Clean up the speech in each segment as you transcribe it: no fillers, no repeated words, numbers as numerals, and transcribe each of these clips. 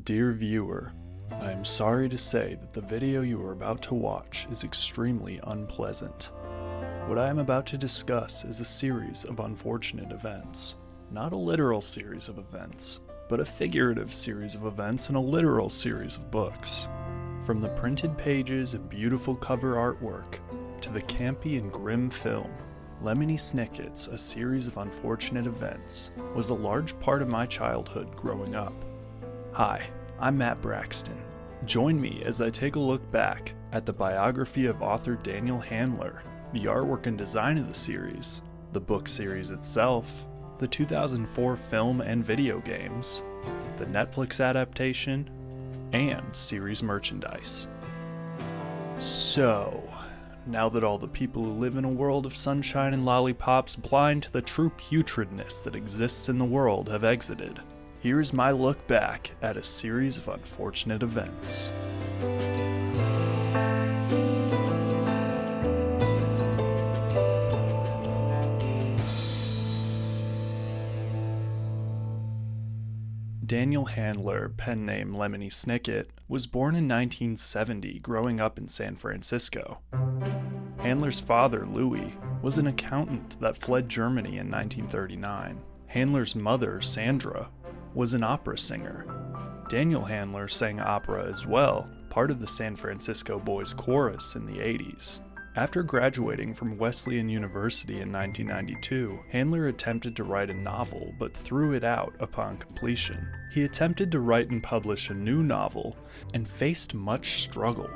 Dear viewer, I am sorry to say that the video you are about to watch is extremely unpleasant. What I am about to discuss is a series of unfortunate events. Not a literal series of events, but a figurative series of events in a literal series of books. From the printed pages and beautiful cover artwork, to the campy and grim film, Lemony Snicket's A Series of Unfortunate Events was a large part of my childhood growing up. Hi, I'm Matt Braxton. Join me as I take a look back at the biography of author Daniel Handler, the artwork and design of the series, the book series itself, the 2004 film and video games, the Netflix adaptation, and series merchandise. So, now that all the people who live in a world of sunshine and lollipops blind to the true putridness that exists in the world have exited, here's my look back at a series of unfortunate events. Daniel Handler, pen name Lemony Snicket, was born in 1970, growing up in San Francisco. Handler's father, Louis, was an accountant that fled Germany in 1939. Handler's mother, Sandra, was an opera singer. Daniel Handler sang opera as well, part of the San Francisco Boys Chorus in the 80s. After graduating from Wesleyan University in 1992, Handler attempted to write a novel but threw it out upon completion. He attempted to write and publish a new novel and faced much struggle.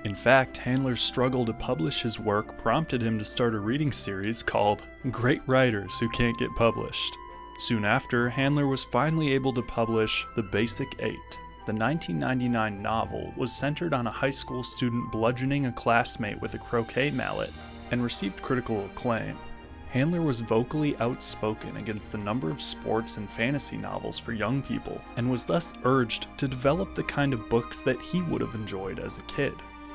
In fact, Handler's struggle to publish his work prompted him to start a reading series called Great Writers Who Can't Get Published. Soon after, Handler was finally able to publish The Basic Eight. The 1999 novel was centered on a high school student bludgeoning a classmate with a croquet mallet and received critical acclaim. Handler was vocally outspoken against the number of sports and fantasy novels for young people and was thus urged to develop the kind of books that he would have enjoyed as a kid.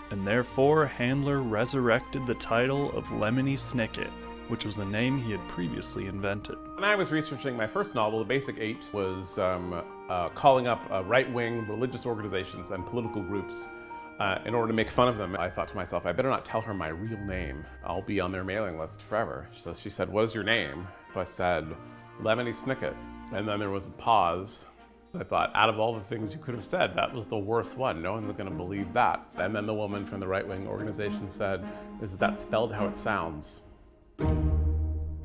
And therefore, Handler resurrected the title of Lemony Snicket, which was a name he had previously invented. When I was researching my first novel, The Basic Eight, was calling up right-wing religious organizations and political groups in order to make fun of them. I thought to myself, I better not tell her my real name. I'll be on their mailing list forever. So she said, what is your name? So I said, Lemony Snicket. And then there was a pause. I thought, out of all the things you could have said, that was the worst one. No one's going to believe that. And then the woman from the right-wing organization said, is that spelled how it sounds?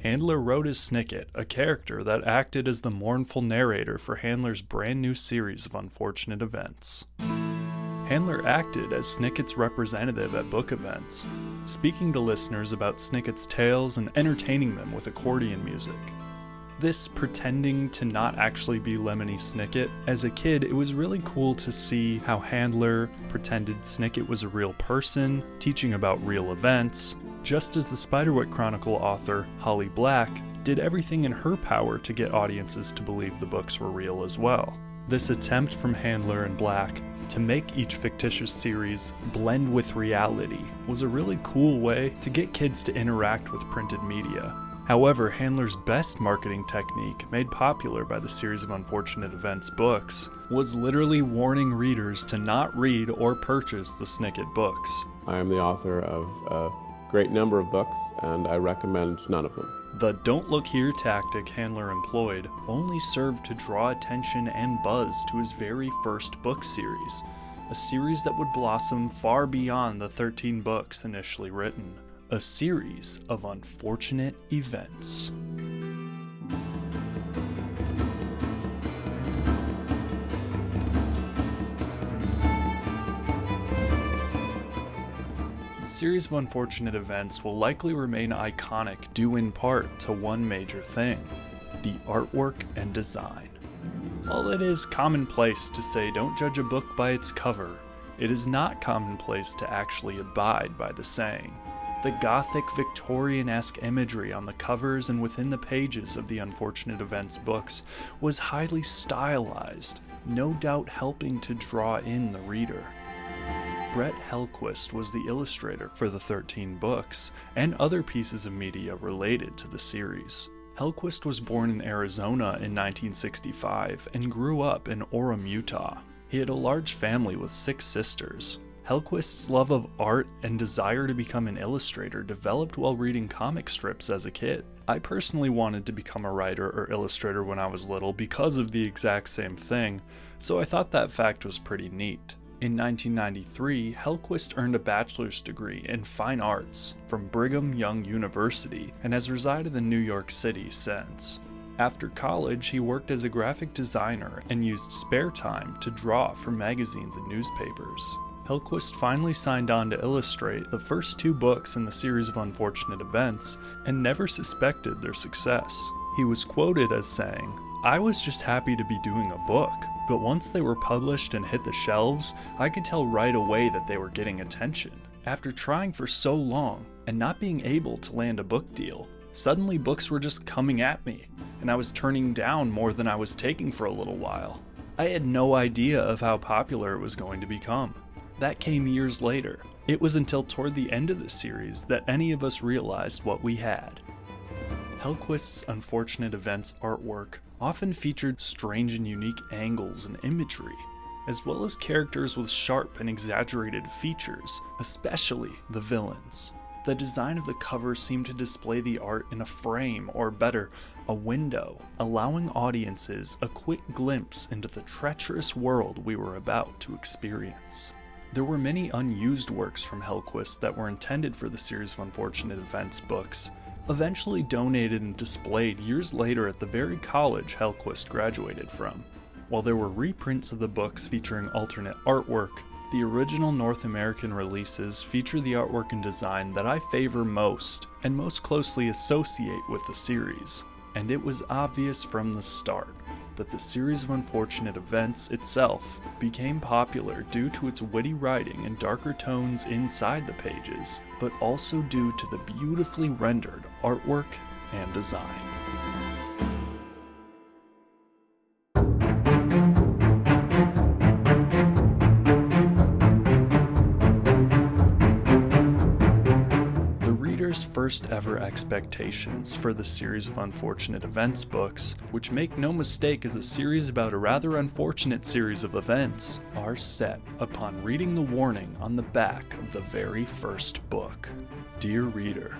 Handler wrote as Snicket, a character that acted as the mournful narrator for Handler's brand new series of unfortunate events. Handler acted as Snicket's representative at book events, speaking to listeners about Snicket's tales and entertaining them with accordion music. This pretending to not actually be Lemony Snicket, as a kid it was really cool to see how Handler pretended Snicket was a real person, teaching about real events, just as the Spiderwick Chronicle author, Holly Black, did everything in her power to get audiences to believe the books were real as well. This attempt from Handler and Black to make each fictitious series blend with reality was a really cool way to get kids to interact with printed media. However, Handler's best marketing technique, made popular by the Series of Unfortunate Events books, was literally warning readers to not read or purchase the Snicket books. I am the author of a great number of books, and I recommend none of them. The don't look here tactic Handler employed only served to draw attention and buzz to his very first book series, a series that would blossom far beyond the 13 books initially written. A series of unfortunate events. The series of unfortunate events will likely remain iconic due in part to one major thing: the artwork and design. While it is commonplace to say don't judge a book by its cover, it is not commonplace to actually abide by the saying. The gothic Victorian-esque imagery on the covers and within the pages of the Unfortunate Events books was highly stylized, no doubt helping to draw in the reader. Brett Hellquist was the illustrator for the 13 books and other pieces of media related to the series. Hellquist was born in Arizona in 1965 and grew up in Orem, Utah. He had a large family with 6 sisters. Hellquist's love of art and desire to become an illustrator developed while reading comic strips as a kid. I personally wanted to become a writer or illustrator when I was little because of the exact same thing, so I thought that fact was pretty neat. In 1993, Hellquist earned a bachelor's degree in fine arts from Brigham Young University and has resided in New York City since. After college, he worked as a graphic designer and used spare time to draw for magazines and newspapers. Hellquist finally signed on to illustrate the first 2 books in the series of unfortunate events and never suspected their success. He was quoted as saying, "I was just happy to be doing a book, but once they were published and hit the shelves, I could tell right away that they were getting attention. After trying for so long and not being able to land a book deal, suddenly books were just coming at me, and I was turning down more than I was taking for a little while. I had no idea of how popular it was going to become. That came years later. It was until toward the end of the series that any of us realized what we had." Hellquist's Unfortunate Events artwork often featured strange and unique angles and imagery, as well as characters with sharp and exaggerated features, especially the villains. The design of the cover seemed to display the art in a frame, or better, a window, allowing audiences a quick glimpse into the treacherous world we were about to experience. There were many unused works from Hellquist that were intended for the series of Unfortunate Events books, eventually donated and displayed years later at the very college Hellquist graduated from. While there were reprints of the books featuring alternate artwork, the original North American releases feature the artwork and design that I favor most and most closely associate with the series, and it was obvious from the start that the series of Unfortunate Events itself became popular due to its witty writing and darker tones inside the pages, but also due to the beautifully rendered artwork and design. First ever expectations for the series of Unfortunate Events books, which make no mistake is a series about a rather unfortunate series of events, are set upon reading the warning on the back of the very first book. Dear reader,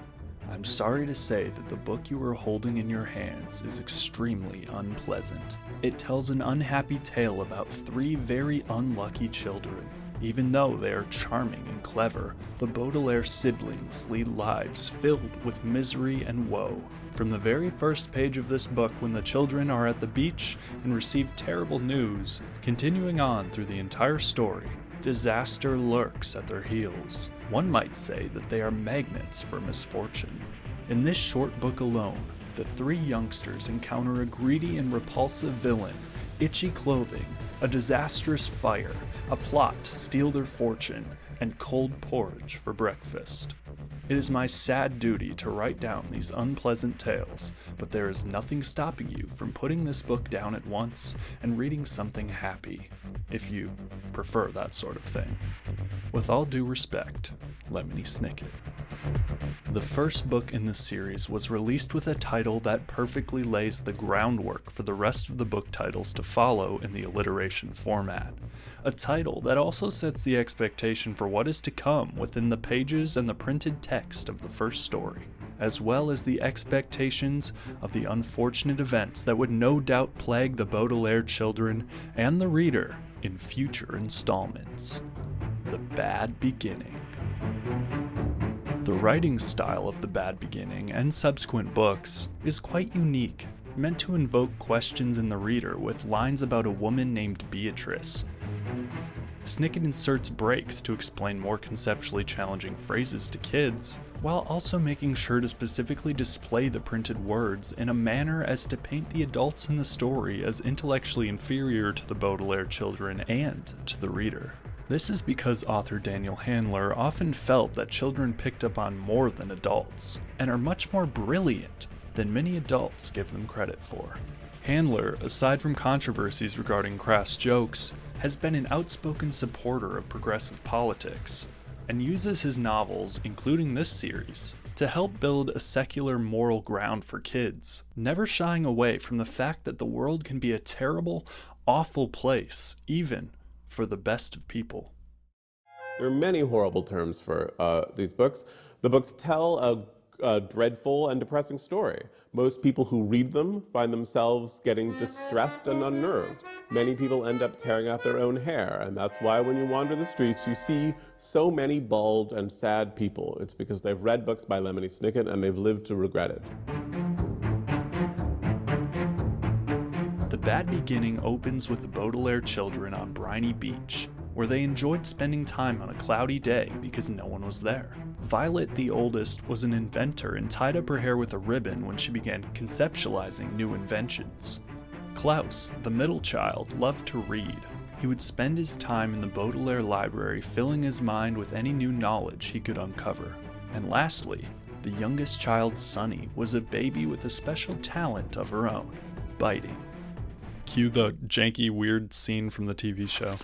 I'm sorry to say that the book you are holding in your hands is extremely unpleasant. It tells an unhappy tale about 3 very unlucky children. Even though they are charming and clever, the Baudelaire siblings lead lives filled with misery and woe. From the very first page of this book, when the children are at the beach and receive terrible news, continuing on through the entire story, disaster lurks at their heels. One might say that they are magnets for misfortune. In this short book alone, the 3 youngsters encounter a greedy and repulsive villain, itchy clothing, a disastrous fire, a plot to steal their fortune, and cold porridge for breakfast. It is my sad duty to write down these unpleasant tales, but there is nothing stopping you from putting this book down at once and reading something happy, if you prefer that sort of thing. With all due respect, Lemony Snicket. The first book in the series was released with a title that perfectly lays the groundwork for the rest of the book titles to follow in the alliteration format. A title that also sets the expectation for what is to come within the pages and the printed text of the first story, as well as the expectations of the unfortunate events that would no doubt plague the Baudelaire children and the reader in future installments. The Bad Beginning. The writing style of The Bad Beginning and subsequent books is quite unique, meant to invoke questions in the reader with lines about a woman named Beatrice. Snicket inserts breaks to explain more conceptually challenging phrases to kids, while also making sure to specifically display the printed words in a manner as to paint the adults in the story as intellectually inferior to the Baudelaire children and to the reader. This is because author Daniel Handler often felt that children picked up on more than adults, and are much more brilliant than many adults give them credit for. Handler, aside from controversies regarding crass jokes, has been an outspoken supporter of progressive politics, and uses his novels, including this series, to help build a secular moral ground for kids, never shying away from the fact that the world can be a terrible, awful place, even for the best of people. There are many horrible terms for these books. The books tell a dreadful and depressing story. Most people who read them find themselves getting distressed and unnerved. Many people end up tearing out their own hair, and that's why when you wander the streets, you see so many bald and sad people. It's because they've read books by Lemony Snicket and they've lived to regret it. The Bad Beginning opens with the Baudelaire children on Briny Beach, where they enjoyed spending time on a cloudy day because no one was there. Violet, the oldest, was an inventor and tied up her hair with a ribbon when she began conceptualizing new inventions. Klaus, the middle child, loved to read. He would spend his time in the Baudelaire library filling his mind with any new knowledge he could uncover. And lastly, the youngest child, Sunny, was a baby with a special talent of her own, biting. Cue the janky, weird scene from the TV show.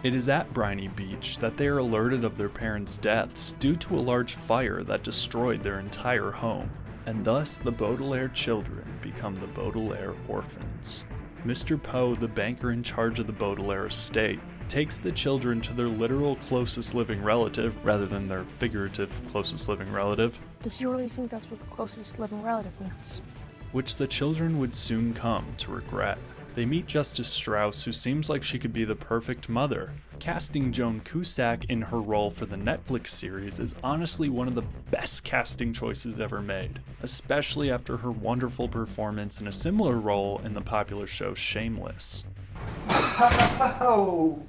It is at Briny Beach that they are alerted of their parents' deaths due to a large fire that destroyed their entire home, and thus the Baudelaire children become the Baudelaire orphans. Mr. Poe, the banker in charge of the Baudelaire estate, takes the children to their literal closest living relative rather than their figurative closest living relative. Does he really think that's what closest living relative means? Which the children would soon come to regret. They meet Justice Strauss, who seems like she could be the perfect mother. Casting Joan Cusack in her role for the Netflix series is honestly one of the best casting choices ever made, especially after her wonderful performance in a similar role in the popular show Shameless. Oh.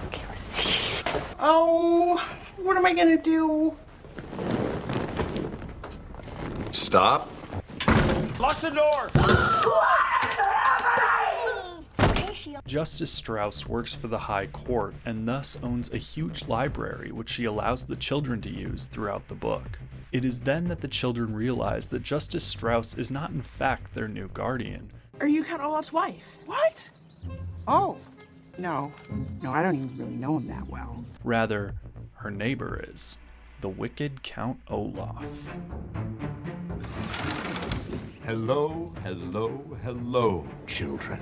Okay, let's see. Oh, what am I gonna do? Stop. Lock the door! Justice Strauss works for the High Court and thus owns a huge library which she allows the children to use throughout the book. It is then that the children realize that Justice Strauss is not in fact their new guardian. Are you Count Olaf's wife? What? Oh, no, I don't even really know him that well. Rather, her neighbor is, the wicked Count Olaf. Hello, children.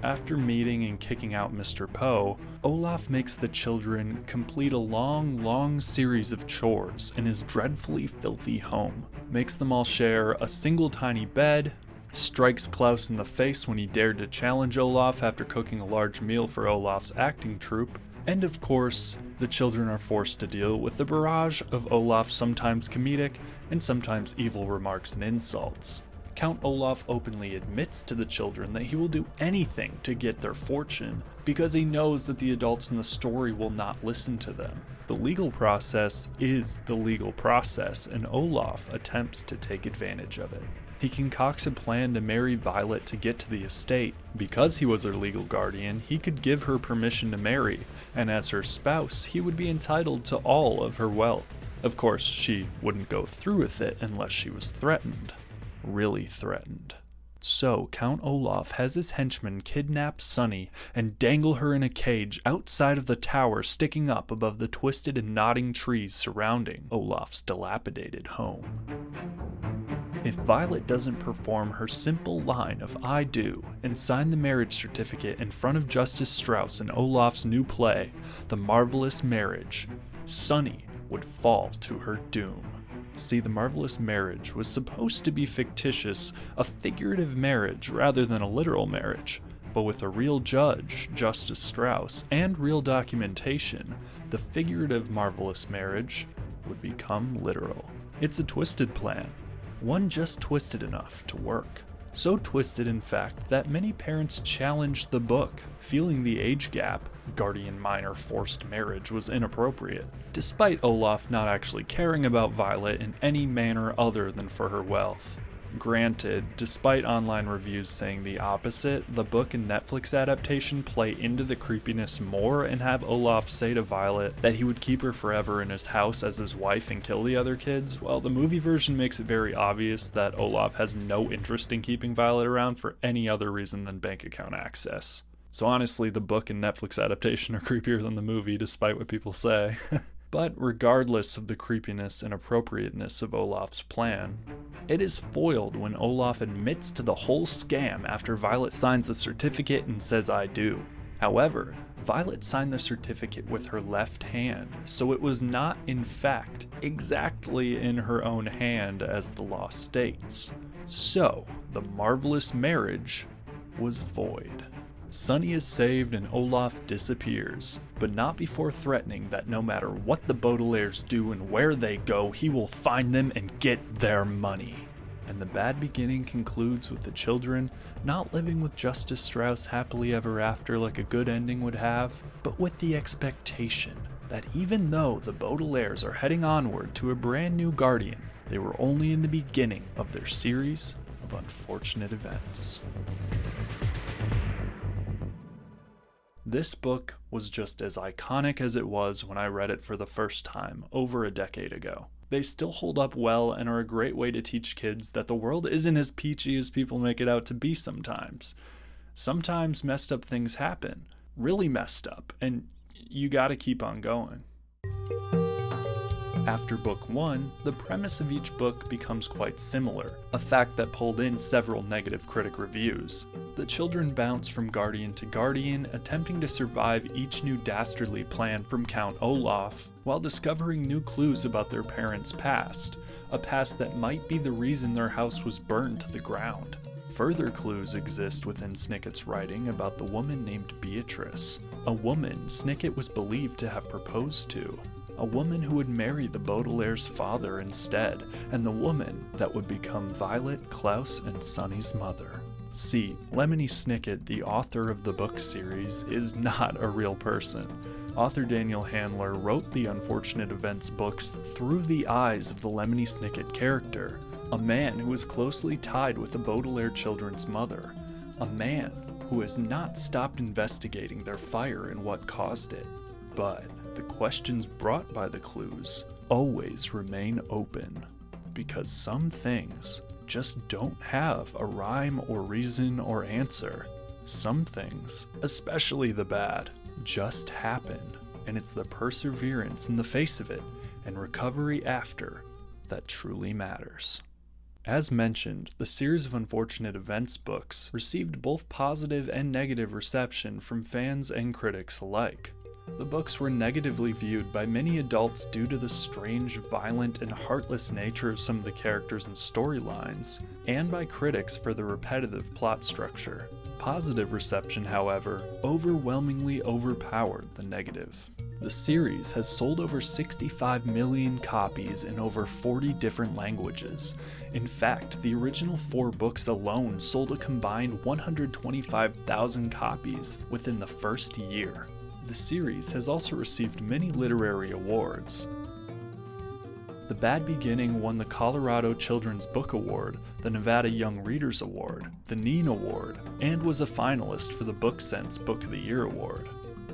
After meeting and kicking out Mr. Poe, Olaf makes the children complete a long series of chores in his dreadfully filthy home, makes them all share a single tiny bed, strikes Klaus in the face when he dared to challenge Olaf after cooking a large meal for Olaf's acting troupe, and of course, the children are forced to deal with the barrage of Olaf's sometimes comedic and sometimes evil remarks and insults. Count Olaf openly admits to the children that he will do anything to get their fortune because he knows that the adults in the story will not listen to them. The legal process is the legal process, and Olaf attempts to take advantage of it. He concocts a plan to marry Violet to get to the estate. Because he was her legal guardian, he could give her permission to marry, and as her spouse, he would be entitled to all of her wealth. Of course, she wouldn't go through with it unless she was threatened. Really threatened. So Count Olaf has his henchmen kidnap Sunny and dangle her in a cage outside of the tower sticking up above the twisted and nodding trees surrounding Olaf's dilapidated home. If Violet doesn't perform her simple line of I do and sign the marriage certificate in front of Justice Strauss in Olaf's new play, The Marvelous Marriage, Sunny would fall to her doom. See, The Marvelous Marriage was supposed to be fictitious, a figurative marriage rather than a literal marriage. But with a real judge, Justice Strauss, and real documentation, the figurative Marvelous Marriage would become literal. It's a twisted plan. One just twisted enough to work. So twisted, in fact, that many parents challenged the book, feeling the age gap, guardian-minor forced marriage, was inappropriate, despite Olaf not actually caring about Violet in any manner other than for her wealth. Granted, despite online reviews saying the opposite, the book and Netflix adaptation play into the creepiness more and have Olaf say to Violet that he would keep her forever in his house as his wife and kill the other kids, while the movie version makes it very obvious that Olaf has no interest in keeping Violet around for any other reason than bank account access. So honestly, the book and Netflix adaptation are creepier than the movie, despite what people say. But regardless of the creepiness and appropriateness of Olaf's plan, it is foiled when Olaf admits to the whole scam after Violet signs the certificate and says "I do." However, Violet signed the certificate with her left hand, so it was not, in fact, exactly in her own hand as the law states. So, the marvelous marriage was void. Sunny is saved and Olaf disappears, but not before threatening that no matter what the Baudelaires do and where they go, he will find them and get their money. And the bad beginning concludes with the children not living with Justice Strauss happily ever after like a good ending would have, but with the expectation that even though the Baudelaires are heading onward to a brand new guardian, they were only in the beginning of their series of unfortunate events. This book was just as iconic as it was when I read it for the first time over a decade ago. They still hold up well and are a great way to teach kids that the world isn't as peachy as people make it out to be sometimes. Sometimes messed up things happen, really messed up, and you gotta keep on going. After book 1, the premise of each book becomes quite similar, a fact that pulled in several negative critic reviews. The children bounce from guardian to guardian, attempting to survive each new dastardly plan from Count Olaf, while discovering new clues about their parents' past, a past that might be the reason their house was burned to the ground. Further clues exist within Snicket's writing about the woman named Beatrice, a woman Snicket was believed to have proposed to. A woman who would marry the Baudelaire's father instead, and the woman that would become Violet, Klaus, and Sunny's mother. See, Lemony Snicket, the author of the book series, is not a real person. Author Daniel Handler wrote the Unfortunate Events books through the eyes of the Lemony Snicket character, a man who is closely tied with the Baudelaire children's mother, a man who has not stopped investigating their fire and what caused it. But the questions brought by the clues always remain open, because some things just don't have a rhyme or reason or answer. Some things, especially the bad, just happen, and it's the perseverance in the face of it and recovery after that truly matters. As mentioned, the series of Unfortunate Events books received both positive and negative reception from fans and critics alike. The books were negatively viewed by many adults due to the strange, violent, and heartless nature of some of the characters and storylines, and by critics for the repetitive plot structure. Positive reception, however, overwhelmingly overpowered the negative. The series has sold over 65 million copies in over 40 different languages. In fact, the original 4 books alone sold a combined 125,000 copies within the first year. The series has also received many literary awards. The Bad Beginning won the Colorado Children's Book Award, the Nevada Young Readers Award, the Neen Award, and was a finalist for the BookSense Book of the Year Award.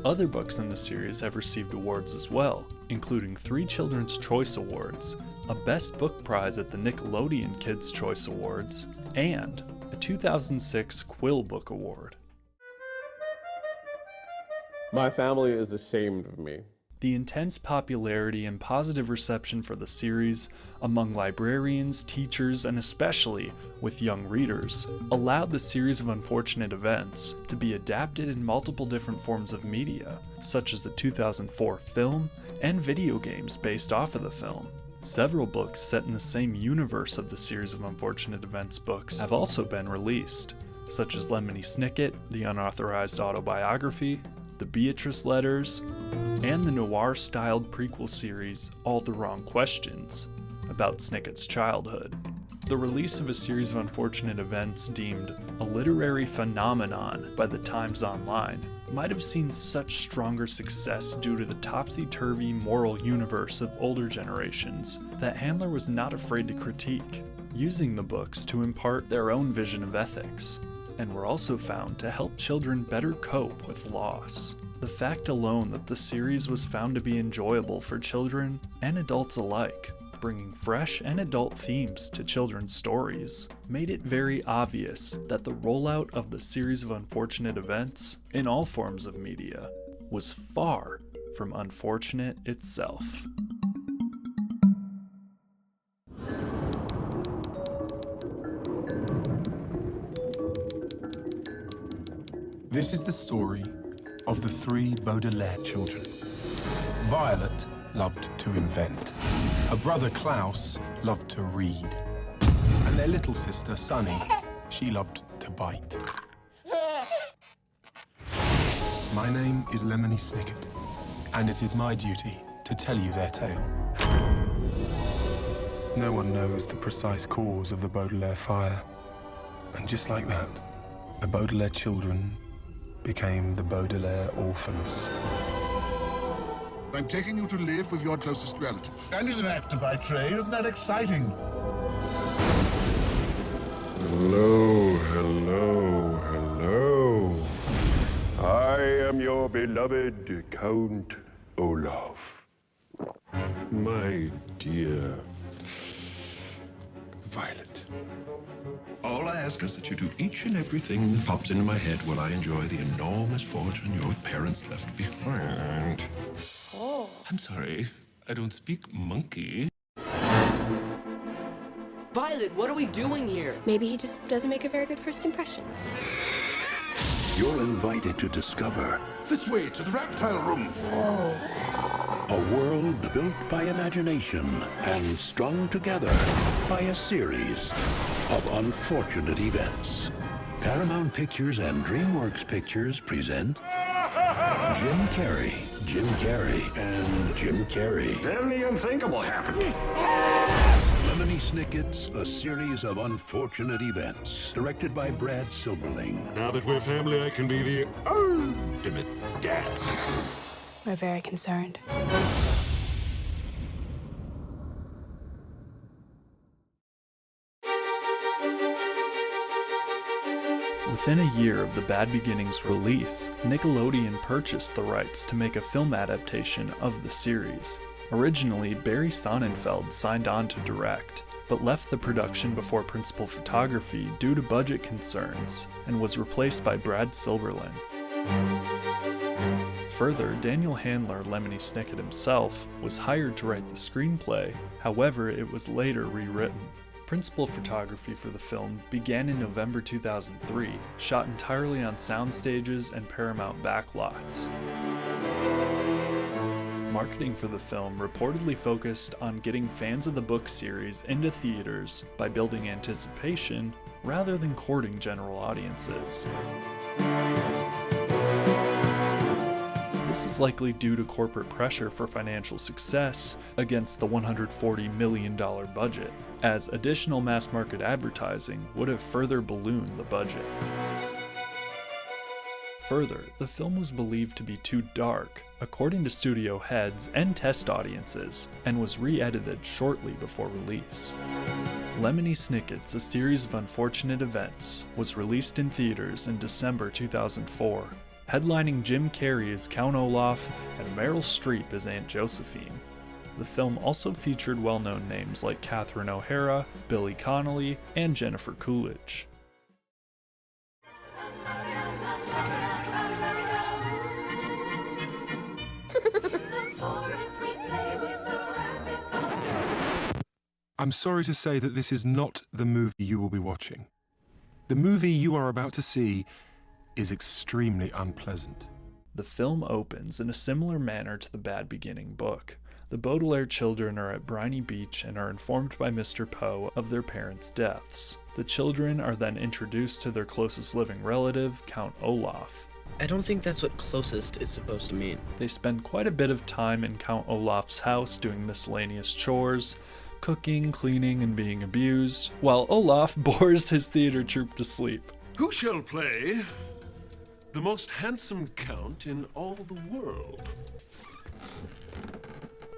Other books in the series have received awards as well, including 3 Children's Choice Awards, a Best Book Prize at the Nickelodeon Kids' Choice Awards, and a 2006 Quill Book Award. My family is ashamed of me. The intense popularity and positive reception for the series among librarians, teachers, and especially with young readers allowed the series of Unfortunate Events to be adapted in multiple different forms of media, such as the 2004 film and video games based off of the film. Several books set in the same universe of the series of Unfortunate Events books have also been released, such as Lemony Snicket, the unauthorized autobiography, the Beatrice Letters, and the noir-styled prequel series All the Wrong Questions, about Snicket's childhood. The release of a series of Unfortunate Events deemed a literary phenomenon by the Times Online might have seen such stronger success due to the topsy-turvy moral universe of older generations that Handler was not afraid to critique, using the books to impart their own vision of ethics, and were also found to help children better cope with loss. The fact alone that the series was found to be enjoyable for children and adults alike, bringing fresh and adult themes to children's stories, made it very obvious that the rollout of the series of Unfortunate Events, in all forms of media, was far, from Unfortunate itself. This is the story of the three Baudelaire children. Violet loved to invent. Her brother Klaus loved to read. And their little sister Sunny, she loved to bite. My name is Lemony Snicket, and it is my duty to tell you their tale. No one knows the precise cause of the Baudelaire fire. And just like that, the Baudelaire children became the Baudelaire orphans. I'm taking you to live with your closest relative. And he's an actor by trade. Isn't that exciting? Hello, hello, hello. I am your beloved Count Olaf. My dear Violet. All I ask is that you do each and everything that pops into my head while I enjoy the enormous fortune your parents left behind. Oh. I'm sorry, I don't speak monkey. Violet, what are we doing here? Maybe he just doesn't make a very good first impression. You're invited to discover This way, to the reptile room. a world built by imagination and strung together by a series of unfortunate events. Paramount Pictures and DreamWorks Pictures present Jim Carrey, and Jim Carrey. Then the unthinkable happened. Lemony Snicket's A Series of Unfortunate Events, directed by Brad Silberling. Now that we're family, I can be the ultimate dad. We're very concerned. Within a year of The Bad Beginnings release, Nickelodeon purchased the rights to make a film adaptation of the series. Originally, Barry Sonnenfeld signed on to direct, but left the production before principal photography due to budget concerns, and was replaced by Brad Silberling. Further, Daniel Handler, Lemony Snicket himself, was hired to write the screenplay, however it was later rewritten. Principal photography for the film began in November 2003, shot entirely on sound stages and Paramount backlots. Marketing for the film reportedly focused on getting fans of the book series into theaters by building anticipation rather than courting general audiences. This is likely due to corporate pressure for financial success against the $140 million budget, as additional mass market advertising would have further ballooned the budget. Further, the film was believed to be too dark, according to studio heads and test audiences, and was re-edited shortly before release. Lemony Snicket's A Series of Unfortunate Events was released in theaters in December 2004, headlining Jim Carrey as Count Olaf and Meryl Streep as Aunt Josephine. The film also featured well-known names like Catherine O'Hara, Billy Connolly, and Jennifer Coolidge. I'm sorry to say that this is not the movie you will be watching. The movie you are about to see is extremely unpleasant. The film opens in a similar manner to the Bad Beginning book. The Baudelaire children are at Briny Beach and are informed by Mr. Poe of their parents' deaths. The children are then introduced to their closest living relative, Count Olaf. I don't think that's what closest is supposed to mean. They spend quite a bit of time in Count Olaf's house doing miscellaneous chores, cooking, cleaning, and being abused, while Olaf bores his theater troupe to sleep. Who shall play the most handsome count in all the world?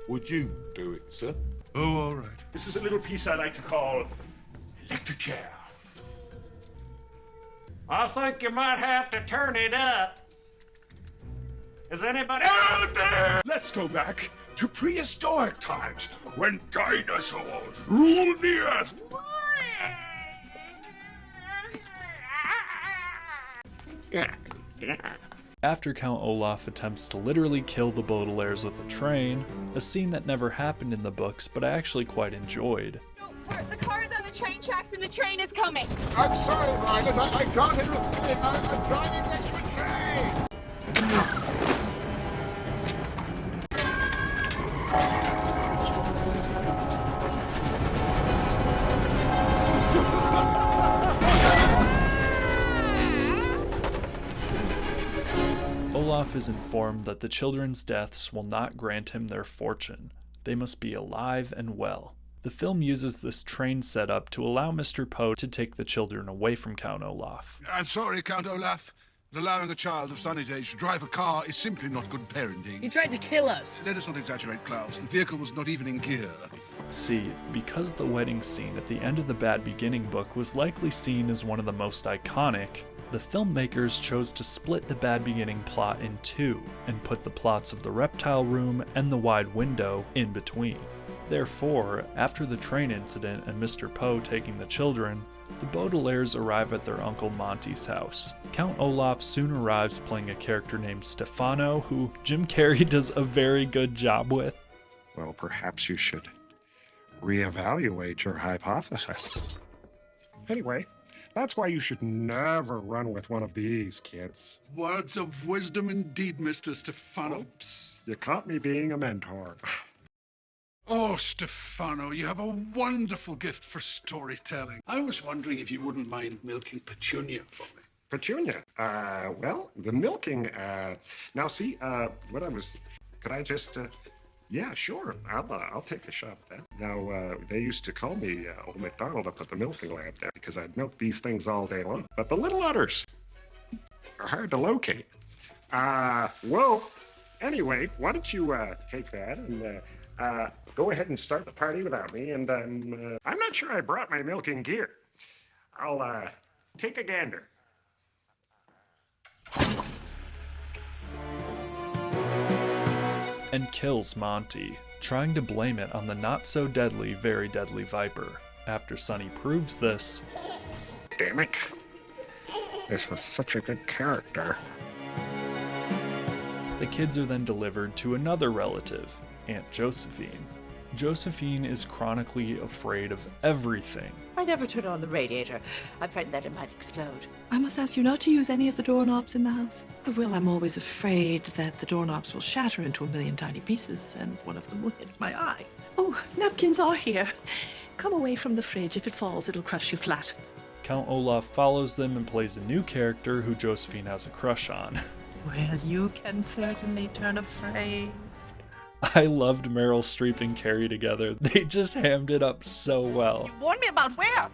Would you do it, sir? Oh, all right. This is a little piece I like to call Electric Chair. I think you might have to turn it up. Is anybody out there? Let's go back to prehistoric times when dinosaurs ruled the earth. After Count Olaf attempts to literally kill the Baudelaires with a train, a scene that never happened in the books but I actually quite enjoyed. The car is on the train tracks and the train is coming. I'm sorry, Violet. I can't interfere. I'm driving next to a train. Olaf is informed that the children's deaths will not grant him their fortune. They must be alive and well. The film uses this train setup to allow Mr. Poe to take the children away from Count Olaf. I'm sorry, Count Olaf. Allowing a child of Sonny's age to drive a car is simply not good parenting. He tried to kill us. Let us not exaggerate, Klaus. The vehicle was not even in gear. See, because the wedding scene at the end of the Bad Beginning book was likely seen as one of the most iconic, the filmmakers chose to split the Bad Beginning plot in two and put the plots of the reptile room and the wide window in between. Therefore, after the train incident and Mr. Poe taking the children, the Baudelaires arrive at their Uncle Monty's house. Count Olaf soon arrives playing a character named Stefano, who Jim Carrey does a very good job with. Well, perhaps you should reevaluate your hypothesis. Anyway, that's why you should never run with one of these, kids. Words of wisdom indeed, Mr. Stefano. Oops, you caught me being a mentor. Oh, Stefano, you have a wonderful gift for storytelling. I was wondering if you wouldn't mind milking Petunia for me. Petunia? Well, the milking, now see, what I was, could I just, yeah, sure, I'll take a shot at that. Now, they used to call me Old MacDonald up at the milking lab there because I'd milk these things all day long. But the little udders are hard to locate. Well, anyway, why don't you, take that and, go ahead and start the party without me, and I'm not sure I brought my milking gear. I'll take a gander. And kills Monty, trying to blame it on the not-so-deadly, very deadly Viper. After Sonny proves this... Damn it. This was such a good character. The kids are then delivered to another relative, Aunt Josephine. Josephine is chronically afraid of everything. I never turn on the radiator. I'm frightened that it might explode. I must ask you not to use any of the doorknobs in the house. Well, I'm always afraid that the doorknobs will shatter into a million tiny pieces and one of them will hit my eye. Oh, napkins are here. Come away from the fridge. If it falls, it'll crush you flat. Count Olaf follows them and plays a new character who Josephine has a crush on. Well, you can certainly turn a phrase. I loved Meryl Streep and Carrie together. They just hammed it up so well. You warned me about where?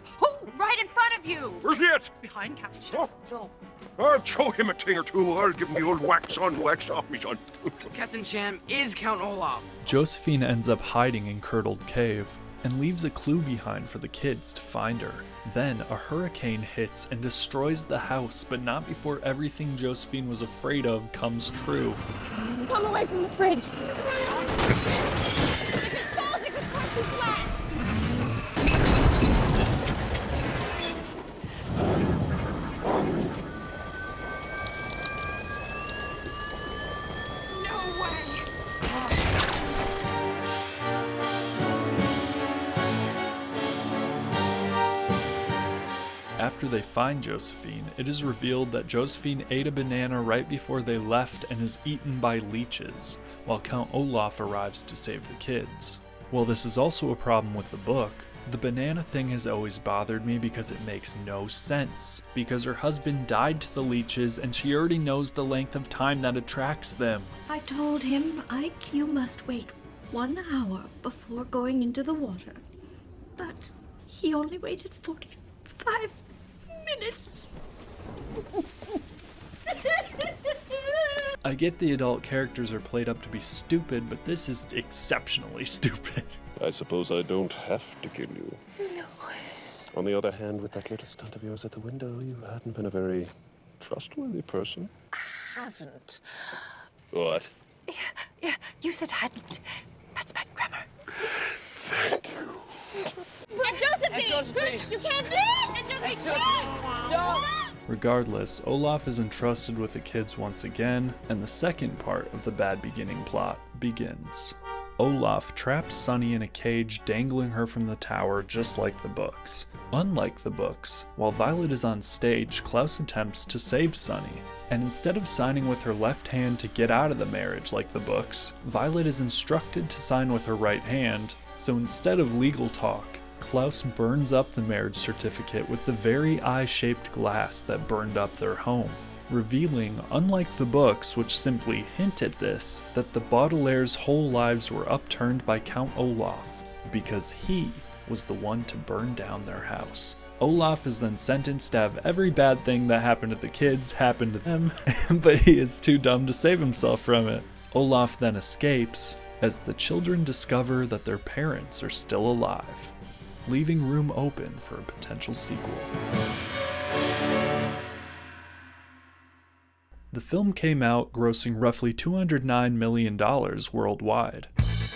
Right in front of you. Where's he at? Behind Captain. Oh. So. I'll show him a thing or two. I'll give him the old wax on, wax off me, son. Captain Sham is Count Olaf. Josephine ends up hiding in Curdled Cave and leaves a clue behind for the kids to find her. Then a hurricane hits and destroys the house, but not before everything Josephine was afraid of comes true. Come away from the fridge. If it falls, it could crush you flat. No way. After they find Josephine, it is revealed that Josephine ate a banana right before they left and is eaten by leeches, while Count Olaf arrives to save the kids. While this is also a problem with the book, the banana thing has always bothered me because it makes no sense, because her husband died to the leeches and she already knows the length of time that attracts them. I told him IQ must wait 1 hour before going into the water, but he only waited 45 minutes. I get the adult characters are played up to be stupid, but this is exceptionally stupid. I suppose I don't have to kill you. No. On the other hand, with that little stunt of yours at the window, you hadn't been a very trustworthy person. I haven't. What? Yeah, you said hadn't. That's bad grammar. Thank you. And Josephine! You can't do it! And Josephine! Don't! Regardless, Olaf is entrusted with the kids once again, and the second part of the Bad Beginning plot begins. Olaf traps Sunny in a cage, dangling her from the tower just like the books. Unlike the books, while Violet is on stage, Klaus attempts to save Sunny. And instead of signing with her left hand to get out of the marriage like the books, Violet is instructed to sign with her right hand, so instead of legal talk, Klaus burns up the marriage certificate with the very eye-shaped glass that burned up their home, revealing, unlike the books which simply hint at this, that the Baudelaires' whole lives were upturned by Count Olaf, because he was the one to burn down their house. Olaf is then sentenced to have every bad thing that happened to the kids happen to them, but he is too dumb to save himself from it. Olaf then escapes, as the children discover that their parents are still alive, leaving room open for a potential sequel. The film came out grossing roughly $209 million worldwide.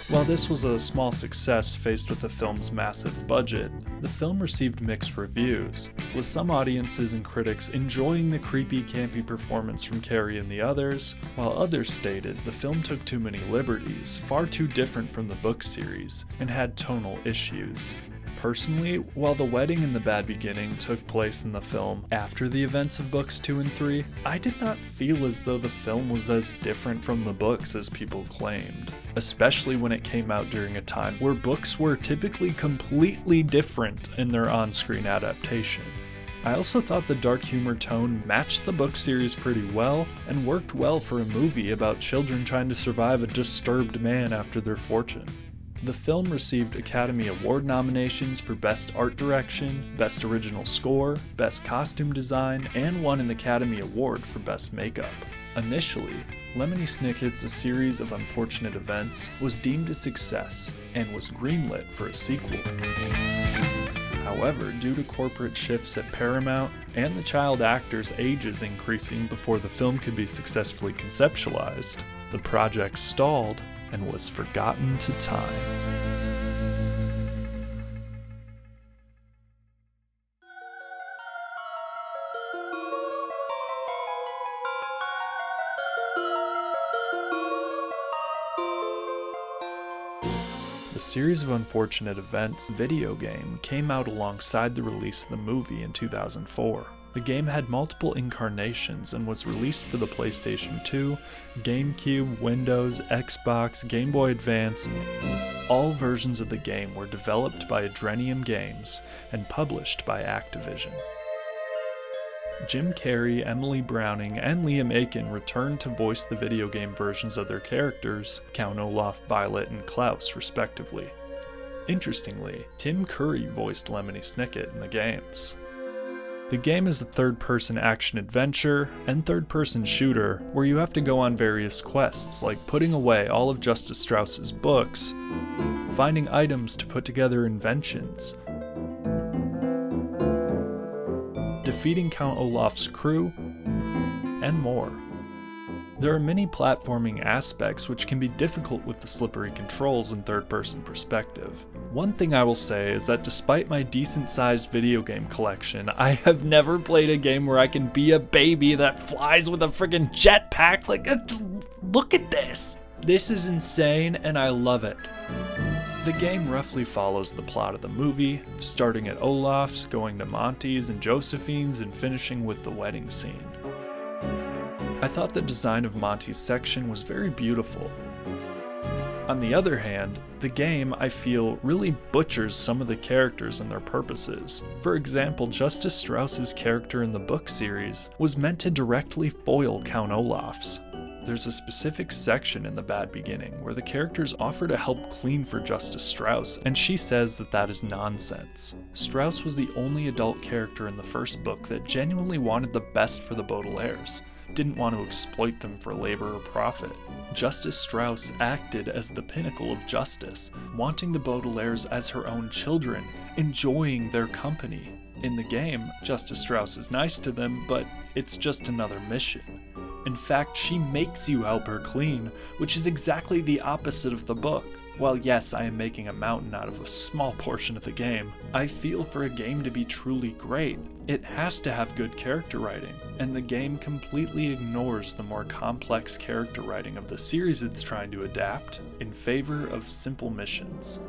While this was a small success faced with the film's massive budget, the film received mixed reviews, with some audiences and critics enjoying the creepy, campy performance from Carrie and the others, while others stated the film took too many liberties, far too different from the book series, and had tonal issues. Personally, while the wedding in The Bad Beginning took place in the film after the events of books 2 and 3, I did not feel as though the film was as different from the books as people claimed, especially when it came out during a time where books were typically completely different in their on-screen adaptation. I also thought the dark humor tone matched the book series pretty well and worked well for a movie about children trying to survive a disturbed man after their fortune. The film received Academy Award nominations for Best Art Direction, Best Original Score, Best Costume Design, and won an Academy Award for Best Makeup. Initially, Lemony Snicket's A Series of Unfortunate Events was deemed a success and was greenlit for a sequel. However, due to corporate shifts at Paramount and the child actors' ages increasing before the film could be successfully conceptualized, the project stalled and was forgotten to time. The Series of Unfortunate Events video game came out alongside the release of the movie in 2004. The game had multiple incarnations and was released for the PlayStation 2, GameCube, Windows, Xbox, Game Boy Advance. All versions of the game were developed by Adrenium Games and published by Activision. Jim Carrey, Emily Browning, and Liam Aiken returned to voice the video game versions of their characters, Count Olaf, Violet, and Klaus, respectively. Interestingly, Tim Curry voiced Lemony Snicket in the games. The game is a third-person action-adventure and third-person shooter where you have to go on various quests like putting away all of Justice Strauss's books, finding items to put together inventions, defeating Count Olaf's crew, and more. There are many platforming aspects which can be difficult with the slippery controls in third-person perspective. One thing I will say is that despite my decent-sized video game collection, I have never played a game where I can be a baby that flies with a friggin' jetpack. Like, look at this! This is insane and I love it. The game roughly follows the plot of the movie, starting at Olaf's, going to Monty's and Josephine's, and finishing with the wedding scene. I thought the design of Monty's section was very beautiful. On the other hand, the game, I feel, really butchers some of the characters and their purposes. For example, Justice Strauss's character in the book series was meant to directly foil Count Olaf's. There's a specific section in The Bad Beginning where the characters offer to help clean for Justice Strauss, and she says that that is nonsense. Strauss was the only adult character in the first book that genuinely wanted the best for the Baudelaires, didn't want to exploit them for labor or profit. Justice Strauss acted as the pinnacle of justice, wanting the Baudelaires as her own children, enjoying their company. In the game, Justice Strauss is nice to them, but it's just another mission. In fact, she makes you help her clean, which is exactly the opposite of the book. While yes, I am making a mountain out of a small portion of the game, I feel for a game to be truly great, it has to have good character writing, and the game completely ignores the more complex character writing of the series it's trying to adapt in favor of simple missions.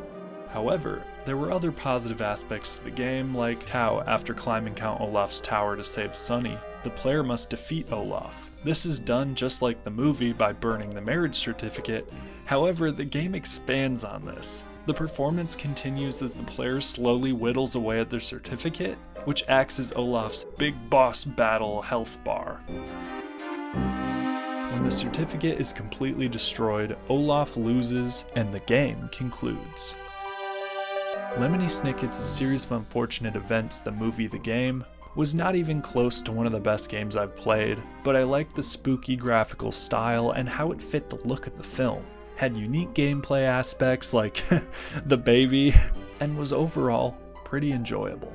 However, there were other positive aspects to the game, like how, after climbing Count Olaf's tower to save Sunny, the player must defeat Olaf. This is done just like the movie by burning the marriage certificate. However, the game expands on this. The performance continues as the player slowly whittles away at their certificate, which acts as Olaf's big boss battle health bar. When the certificate is completely destroyed, Olaf loses and the game concludes. Lemony Snicket's A Series of Unfortunate Events, the movie The Game, was not even close to one of the best games I've played, but I liked the spooky graphical style and how it fit the look of the film, had unique gameplay aspects like the baby, and was overall pretty enjoyable.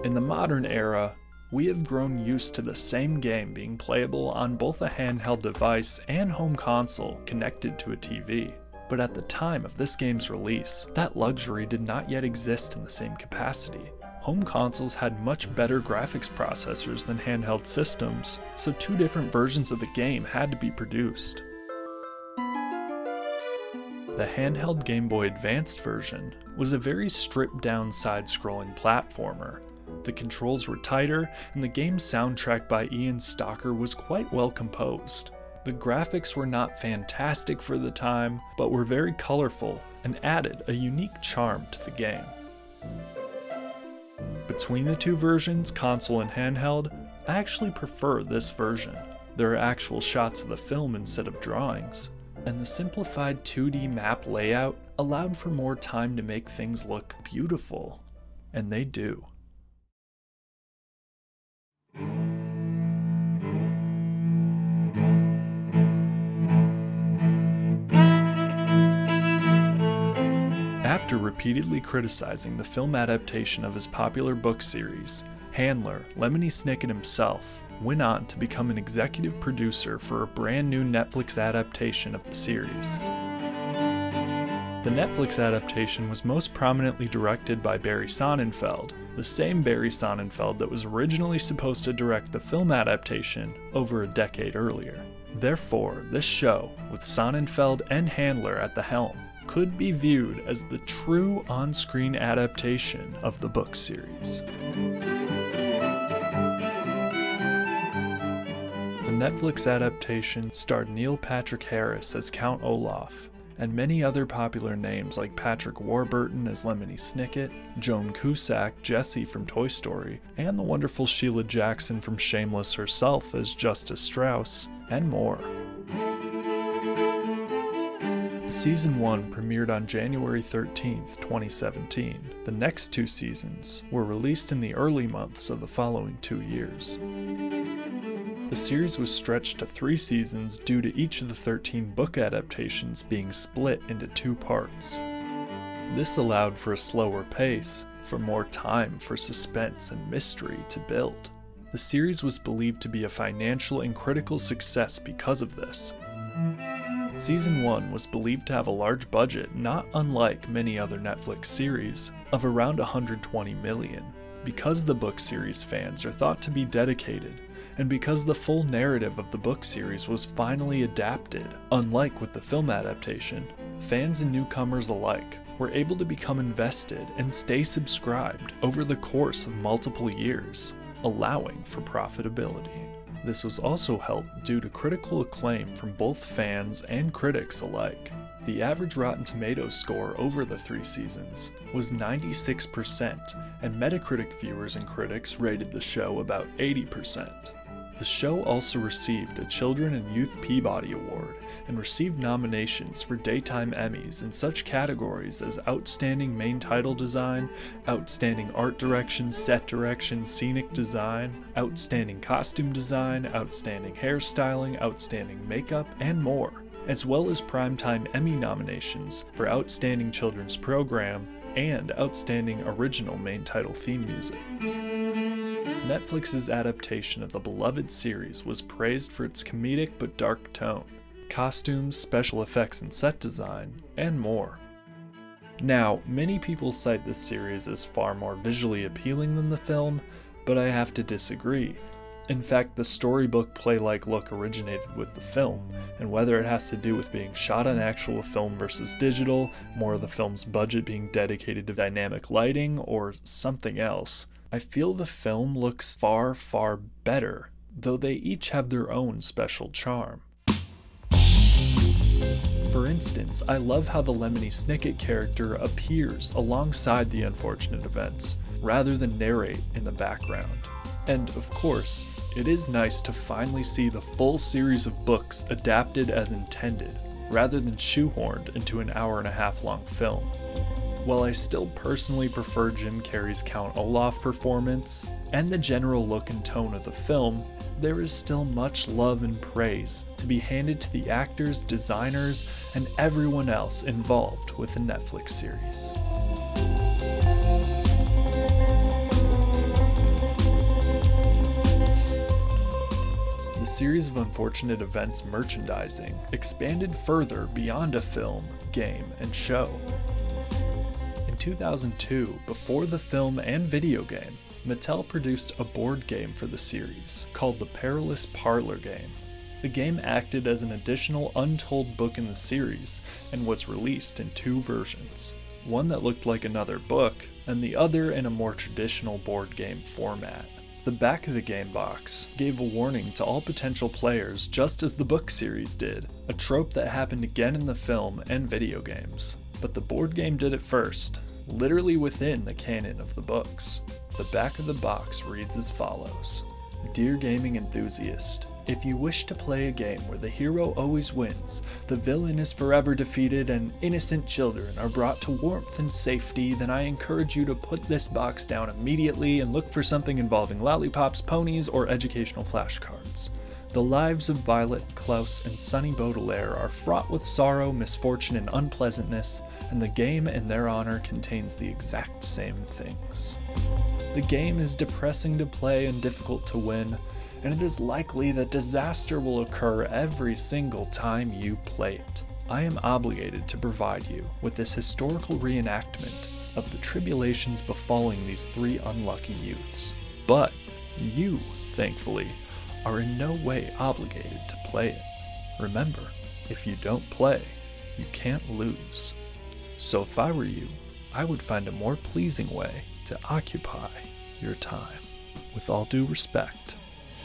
In the modern era, we have grown used to the same game being playable on both a handheld device and home console connected to a TV. But at the time of this game's release, that luxury did not yet exist in the same capacity. Home consoles had much better graphics processors than handheld systems, so two different versions of the game had to be produced. The handheld Game Boy Advanced version was a very stripped-down side-scrolling platformer. The controls were tighter, and the game's soundtrack by Ian Stocker was quite well composed. The graphics were not fantastic for the time, but were very colorful and added a unique charm to the game. Between the two versions, console and handheld, I actually prefer this version. There are actual shots of the film instead of drawings, and the simplified 2D map layout allowed for more time to make things look beautiful, and they do. After repeatedly criticizing the film adaptation of his popular book series, handler Lemony Snicket himself went on to become an executive producer for a brand new Netflix adaptation of the series. The Netflix adaptation was most prominently directed by Barry Sonnenfeld, the same Barry Sonnenfeld that was originally supposed to direct the film adaptation over a decade earlier. Therefore, this show, with Sonnenfeld and Handler at the helm, could be viewed as the true on-screen adaptation of the book series. The Netflix adaptation starred Neil Patrick Harris as Count Olaf, and many other popular names like Patrick Warburton as Lemony Snicket, Joan Cusack, Jessie from Toy Story, and the wonderful Sheila Jackson from Shameless herself as Justice Strauss, and more. Season 1 premiered on January 13th, 2017. The next two seasons were released in the early months of the following 2 years. The series was stretched to 3 seasons due to each of the 13 book adaptations being split into 2 parts. This allowed for a slower pace, for more time for suspense and mystery to build. The series was believed to be a financial and critical success because of this. Season 1 was believed to have a large budget, not unlike many other Netflix series, of around $120 million. Because the book series fans are thought to be dedicated, and because the full narrative of the book series was finally adapted, unlike with the film adaptation, fans and newcomers alike were able to become invested and stay subscribed over the course of multiple years, allowing for profitability. This was also helped due to critical acclaim from both fans and critics alike. The average Rotten Tomatoes score over the 3 seasons was 96%, and Metacritic viewers and critics rated the show about 80%. The show also received a Children and Youth Peabody Award and received nominations for Daytime Emmys in such categories as Outstanding Main Title Design, Outstanding Art Direction, Set Direction, Scenic Design, Outstanding Costume Design, Outstanding Hairstyling, Outstanding Makeup, and more, as well as Primetime Emmy nominations for Outstanding Children's Program and Outstanding Original Main Title Theme Music. Netflix's adaptation of the beloved series was praised for its comedic but dark tone. costumes, special effects and set design, and more. Now, many people cite this series as far more visually appealing than the film, but I have to disagree. In fact, the storybook play-like look originated with the film, and whether it has to do with being shot on actual film versus digital, more of the film's budget being dedicated to dynamic lighting, or something else, I feel the film looks far, far better, though they each have their own special charm. For instance, I love how the Lemony Snicket character appears alongside the unfortunate events, rather than narrate in the background. And of course, it is nice to finally see the full series of books adapted as intended, rather than shoehorned into an hour-and-a-half long film. While I still personally prefer Jim Carrey's Count Olaf performance, and the general look and tone of the film, there is still much love and praise to be handed to the actors, designers, and everyone else involved with the Netflix series. The series of unfortunate events merchandising expanded further beyond a film, game, and show. In 2002, before the film and video game, Mattel produced a board game for the series called The Perilous Parlor Game. The game acted as an additional untold book in the series and was released in 2 versions, one that looked like another book and the other in a more traditional board game format. The back of the game box gave a warning to all potential players, just as the book series did, a trope that happened again in the film and video games. But the board game did it first, literally within the canon of the books. The back of the box reads as follows: Dear gaming enthusiast, if you wish to play a game where the hero always wins, the villain is forever defeated, and innocent children are brought to warmth and safety, then I encourage you to put this box down immediately and look for something involving lollipops, ponies, or educational flashcards. The lives of Violet, Klaus, and Sonny Baudelaire are fraught with sorrow, misfortune, and unpleasantness, and the game in their honor contains the exact same things. The game is depressing to play and difficult to win, and it is likely that disaster will occur every single time you play it. I am obligated to provide you with this historical reenactment of the tribulations befalling these 3 unlucky youths. But you, thankfully, are in no way obligated to play it. Remember, if you don't play, you can't lose. So if I were you, I would find a more pleasing way to occupy your time. With all due respect,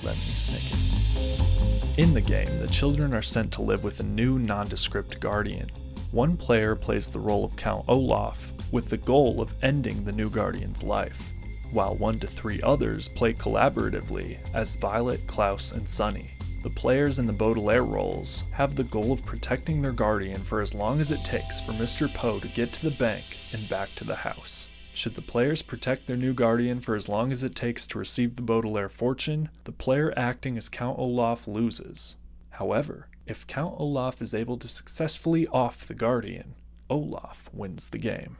Lemony Snicket. In the game, the children are sent to live with a new nondescript guardian. One player plays the role of Count Olaf, with the goal of ending the new guardian's life, while 1 to 3 others play collaboratively as Violet, Klaus, and Sonny. The players in the Baudelaire roles have the goal of protecting their guardian for as long as it takes for Mr. Poe to get to the bank and back to the house. Should the players protect their new guardian for as long as it takes to receive the Baudelaire fortune, the player acting as Count Olaf loses. However, if Count Olaf is able to successfully off the guardian, Olaf wins the game.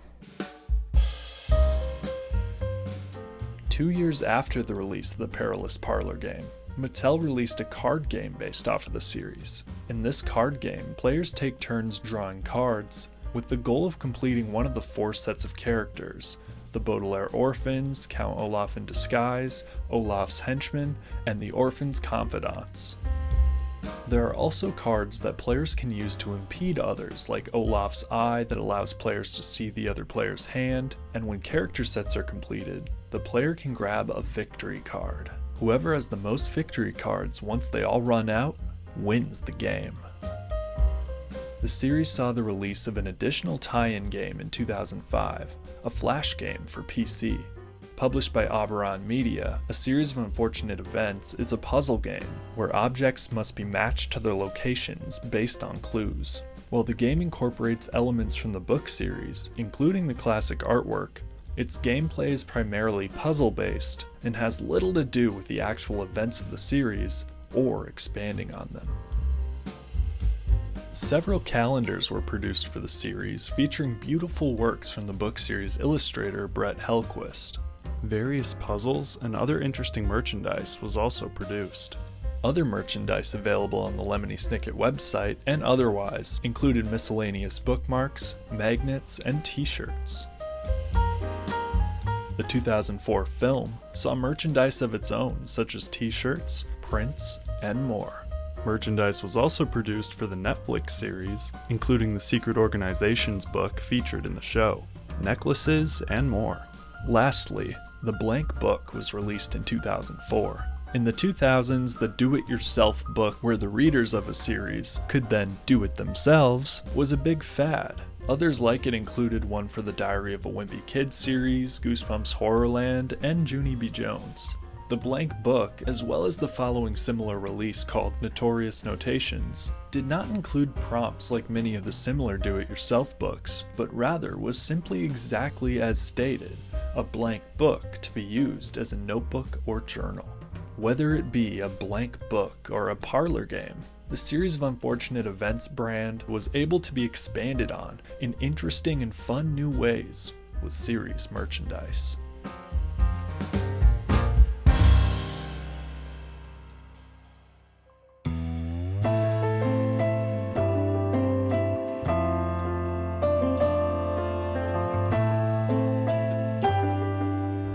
2 years after the release of the Perilous Parlor Game, Mattel released a card game based off of the series. In this card game, players take turns drawing cards, with the goal of completing one of the 4 sets of characters: the Baudelaire Orphans, Count Olaf in Disguise, Olaf's Henchmen, and the Orphans' Confidants. There are also cards that players can use to impede others, like Olaf's Eye that allows players to see the other player's hand, and when character sets are completed, the player can grab a victory card. Whoever has the most victory cards once they all run out, wins the game. The series saw the release of an additional tie-in game in 2005, a Flash game for PC. Published by Oberon Media, A Series of Unfortunate Events is a puzzle game where objects must be matched to their locations based on clues. While the game incorporates elements from the book series, including the classic artwork, its gameplay is primarily puzzle-based and has little to do with the actual events of the series or expanding on them. Several calendars were produced for the series, featuring beautiful works from the book series illustrator Brett Hellquist. Various puzzles and other interesting merchandise was also produced. Other merchandise available on the Lemony Snicket website and otherwise included miscellaneous bookmarks, magnets, and t-shirts. The 2004 film saw merchandise of its own, such as t-shirts, prints, and more. Merchandise was also produced for the Netflix series, including the Secret Organizations book featured in the show, necklaces, and more. Lastly, The Blank Book was released in 2004. In the 2000s, the do-it-yourself book where the readers of a series could then do it themselves was a big fad. Others like it included one for the Diary of a Wimpy Kid series, Goosebumps Horrorland, and Junie B. Jones. The Blank Book, as well as the following similar release called Notorious Notations, did not include prompts like many of the similar do-it-yourself books, but rather was simply exactly as stated, a blank book to be used as a notebook or journal. Whether it be a blank book or a parlor game, the Series of Unfortunate Events brand was able to be expanded on in interesting and fun new ways with series merchandise.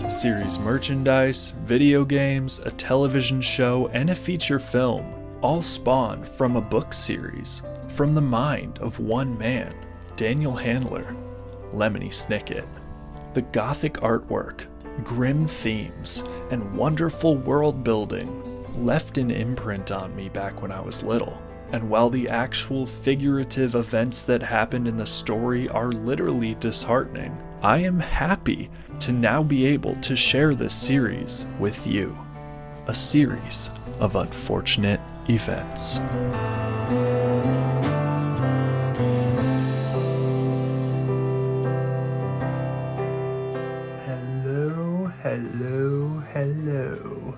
Series merchandise, video games, a television show, and a feature film all spawned from a book series from the mind of one man, Daniel Handler, Lemony Snicket. The gothic artwork, grim themes, and wonderful world building left an imprint on me back when I was little. And while the actual figurative events that happened in the story are literally disheartening, I am happy to now be able to share this series with you. A series of unfortunate events. Hello.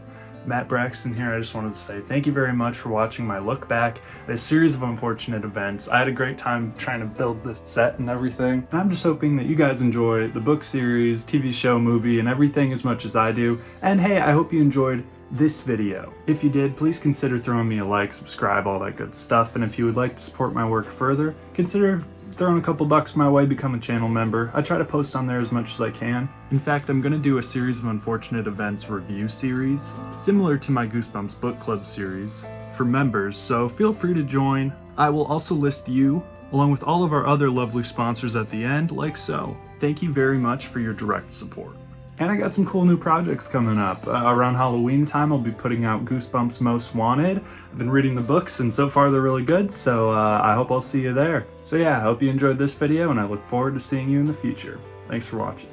Matt Braxton here. I just wanted to say thank you very much for watching my look back at a series of unfortunate events. I had a great time trying to build this set and everything, and I'm just hoping that you guys enjoy the book series, TV show, movie, and everything as much as I do. And hey, I hope you enjoyed this video. If you did, please consider throwing me a like, subscribe, all that good stuff. And if you would like to support my work further, consider throwing a couple bucks my way, become a channel member. I try to post on there as much as I can. In fact, I'm gonna do a series of unfortunate events review series, similar to my Goosebumps book club series, for members, so feel free to join. I will also list you, along with all of our other lovely sponsors at the end, like so. Thank you very much for your direct support. And I got some cool new projects coming up. Around Halloween time, I'll be putting out Goosebumps Most Wanted. I've been reading the books, and so far they're really good, so I hope I'll see you there. So yeah, I hope you enjoyed this video, and I look forward to seeing you in the future. Thanks for watching.